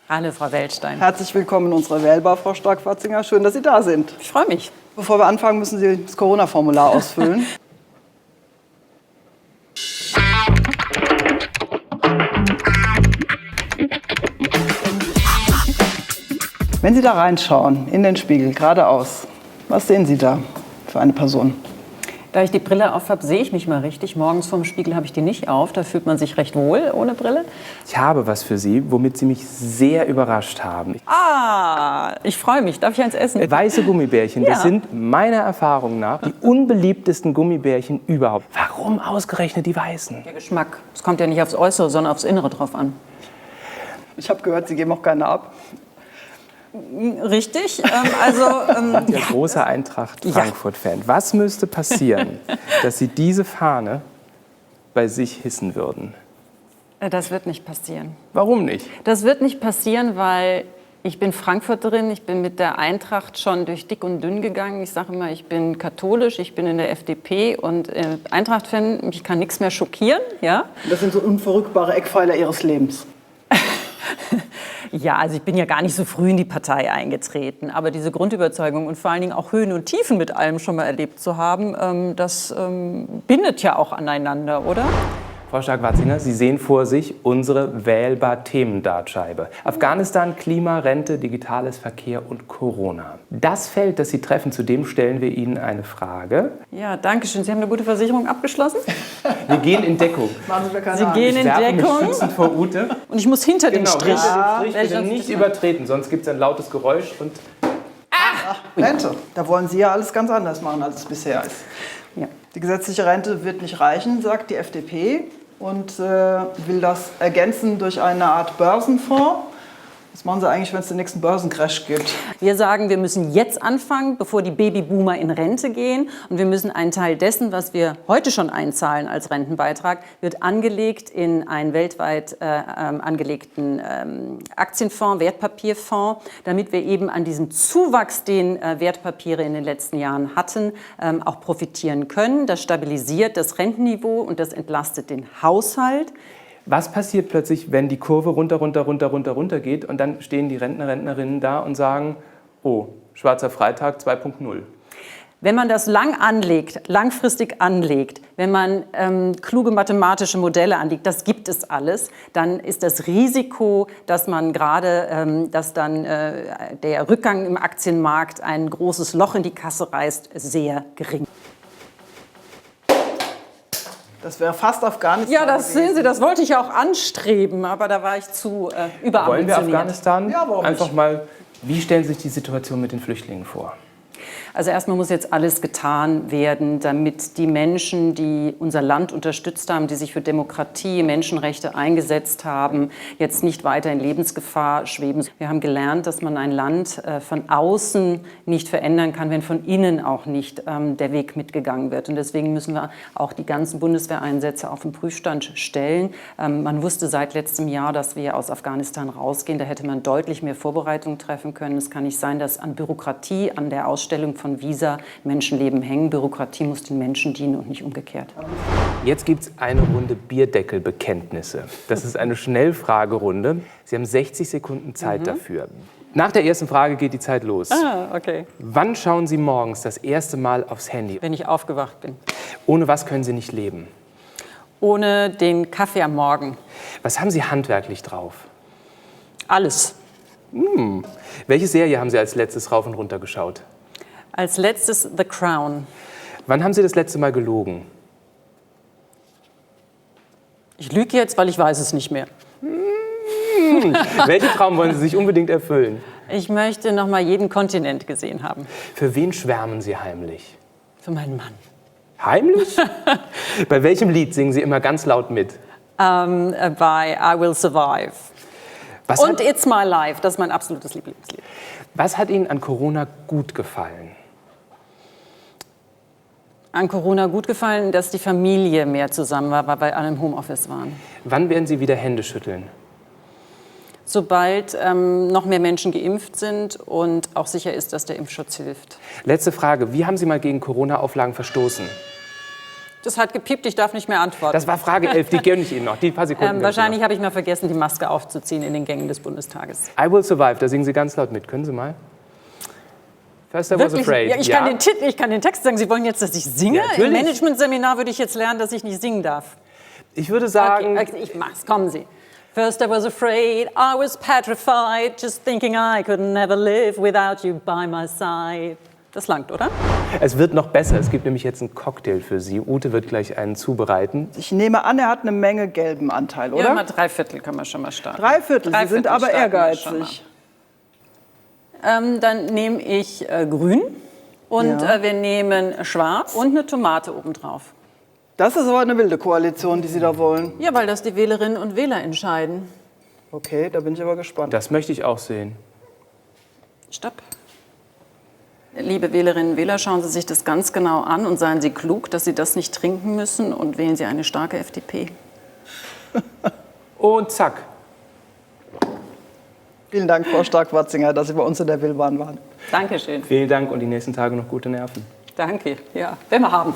Hallo, Frau Weltstein. Herzlich willkommen in unserer Wählbar, Frau Strack-Watzinger. Schön, dass Sie da sind. Ich freue mich. Bevor wir anfangen, müssen Sie das Corona-Formular ausfüllen. Wenn Sie da reinschauen, in den Spiegel, geradeaus, was sehen Sie da für eine Person? Da ich die Brille auf habe, sehe ich mich mal richtig. Morgens vorm Spiegel habe ich die nicht auf. Da fühlt man sich recht wohl ohne Brille. Ich habe was für Sie, womit Sie mich sehr überrascht haben. Ich freue mich. Darf ich eins essen? Weiße Gummibärchen, Ja. das sind meiner Erfahrung nach die unbeliebtesten Gummibärchen überhaupt. Warum ausgerechnet die weißen? Der Geschmack. Es kommt ja nicht aufs Äußere, sondern aufs Innere drauf an. Ich habe gehört, Sie geben auch keine ab. Richtig. Der große Eintracht Frankfurt-Fan. Was müsste passieren, dass Sie diese Fahne bei sich hissen würden? Das wird nicht passieren. Warum nicht? Das wird nicht passieren, weil ich bin Frankfurterin. Ich bin mit der Eintracht schon durch dick und dünn gegangen. Ich sage immer, ich bin katholisch, ich bin in der FDP und Eintracht-Fan. Mich kann nichts mehr schockieren. Ja? Das sind so unverrückbare Eckpfeiler Ihres Lebens. Ja, also ich bin ja gar nicht so früh in die Partei eingetreten, aber diese Grundüberzeugung und vor allen Dingen auch Höhen und Tiefen mit allem schon mal erlebt zu haben, das bindet ja auch aneinander, oder? Frau Strack-Watzinger, Sie sehen vor sich unsere Wählbar-Themendartscheibe. Afghanistan, Klima, Rente, digitales Verkehr und Corona. Das Feld, das Sie treffen, zu dem stellen wir Ihnen eine Frage. Ja, danke schön. Sie haben eine gute Versicherung abgeschlossen? Wir gehen in Deckung. Machen Sie mir keine Sie Angst. gehen in Werfen mich Deckung schützend vor Ute. und ich muss hinter den Strich. hinter den Strich Weil bitte sonst nicht ist- übertreten, sonst gibt es ein lautes Geräusch und Rente. Da wollen Sie ja alles ganz anders machen, als es bisher ist. Ja. Die gesetzliche Rente wird nicht reichen, sagt die FDP, und will das ergänzen durch eine Art Börsenfonds. Was machen Sie eigentlich, wenn es den nächsten Börsencrash gibt? Wir sagen, wir müssen jetzt anfangen, bevor die Babyboomer in Rente gehen. Und wir müssen einen Teil dessen, was wir heute schon einzahlen als Rentenbeitrag, wird angelegt in einen weltweit angelegten Aktienfonds, Wertpapierfonds, damit wir eben an diesem Zuwachs, den Wertpapiere in den letzten Jahren hatten, auch profitieren können. Das stabilisiert das Rentenniveau und das entlastet den Haushalt. was passiert plötzlich, wenn die Kurve runter geht und dann stehen die Rentner, Rentnerinnen da und sagen, oh, schwarzer Freitag 2.0. Wenn man das langfristig anlegt, wenn man kluge mathematische Modelle anlegt, das gibt es alles, dann ist das Risiko, dass man gerade, dass dann der Rückgang im Aktienmarkt ein großes Loch in die Kasse reißt, sehr gering. Das wäre fast Afghanistan. Ja, das gewesen. sehen Sie, das wollte ich auch anstreben, aber da war ich zu überambitioniert. Wollen wir Afghanistan Ja, warum einfach nicht? mal, wie stellen Sie sich die Situation mit den Flüchtlingen vor? Also erstmal muss jetzt alles getan werden, damit die Menschen, die unser Land unterstützt haben, die sich für Demokratie, Menschenrechte eingesetzt haben, jetzt nicht weiter in Lebensgefahr schweben. Wir haben gelernt, dass man ein Land von außen nicht verändern kann, wenn von innen auch nicht der Weg mitgegangen wird. Und deswegen müssen wir auch die ganzen Bundeswehreinsätze auf den Prüfstand stellen. Man wusste seit letztem Jahr, dass wir aus Afghanistan rausgehen. Da hätte man deutlich mehr Vorbereitungen treffen können. Es kann nicht sein, dass an Bürokratie, an der Ausstellung von Visa Menschenleben hängen. Bürokratie muss den Menschen dienen und nicht umgekehrt. Jetzt gibt es eine Runde Bierdeckelbekenntnisse. Das ist eine Schnellfragerunde. Sie haben 60 Sekunden Zeit dafür. Nach der ersten Frage geht die Zeit los. Okay. Wann schauen Sie morgens das erste Mal aufs Handy? Wenn ich aufgewacht bin. Ohne was können Sie nicht leben? Ohne den Kaffee am Morgen. Was haben Sie handwerklich drauf? Alles. Welche Serie haben Sie als letztes rauf und runter geschaut? Als letztes The Crown. Wann haben Sie das letzte Mal gelogen? Ich lüge jetzt, weil ich weiß es nicht mehr. Welchen Traum wollen Sie sich unbedingt erfüllen? Ich möchte noch mal jeden Kontinent gesehen haben. Für wen schwärmen Sie heimlich? Für meinen Mann. Heimlich? Bei welchem Lied singen Sie immer ganz laut mit? Bei I Will Survive. Was Und hat, It's My Life, das ist mein absolutes Lieblingslied. was hat Ihnen an Corona gut gefallen? An Corona gut gefallen, dass die Familie mehr zusammen war, weil wir alle im Homeoffice waren. Wann werden Sie wieder Hände schütteln? Sobald noch mehr Menschen geimpft sind und auch sicher ist, dass der Impfschutz hilft. Letzte Frage. Wie haben Sie mal gegen Corona-Auflagen verstoßen? Das hat gepiept, ich darf nicht mehr antworten. Das war Frage 11, die gönne ich Ihnen noch. Die paar Sekunden. gönne ich Wahrscheinlich Ihnen habe ich mal vergessen, die Maske aufzuziehen in den Gängen des Bundestages. noch. I Will Survive, da singen Sie ganz laut mit. Können Sie mal? First I Was Afraid. Ja, ich kann den Text sagen. Sie wollen jetzt, dass ich singe? Ja, natürlich. Im Managementseminar würde ich jetzt lernen, dass ich nicht singen darf. Ich würde sagen, Okay, ich mach's. Kommen Sie. First I was afraid, I was petrified, just thinking I could never live without you by my side. Das langt, oder? es wird noch besser. Es gibt nämlich jetzt einen Cocktail für Sie. Ute wird gleich einen zubereiten. Ich nehme an, er hat eine Menge gelben Anteil, oder? Ja, mal 3/4 können wir schon mal starten. 3/4, Sie sind aber starten wir schon ehrgeizig. mal. Dann nehme ich grün und Ja. wir nehmen schwarz und eine Tomate obendrauf. Das ist aber eine wilde Koalition, die Sie da wollen. Ja, weil das die Wählerinnen und Wähler entscheiden. Okay, da bin ich aber gespannt. Das möchte ich auch sehen. Stopp. Liebe Wählerinnen und Wähler, schauen Sie sich das ganz genau an und seien Sie klug, dass Sie das nicht trinken müssen und wählen Sie eine starke FDP. Und zack. Vielen Dank, Frau Stark-Watzinger, dass Sie bei uns in der Willbahn waren. Dankeschön. Vielen Dank und die nächsten Tage noch gute Nerven. Danke. Ja, wenn wir haben.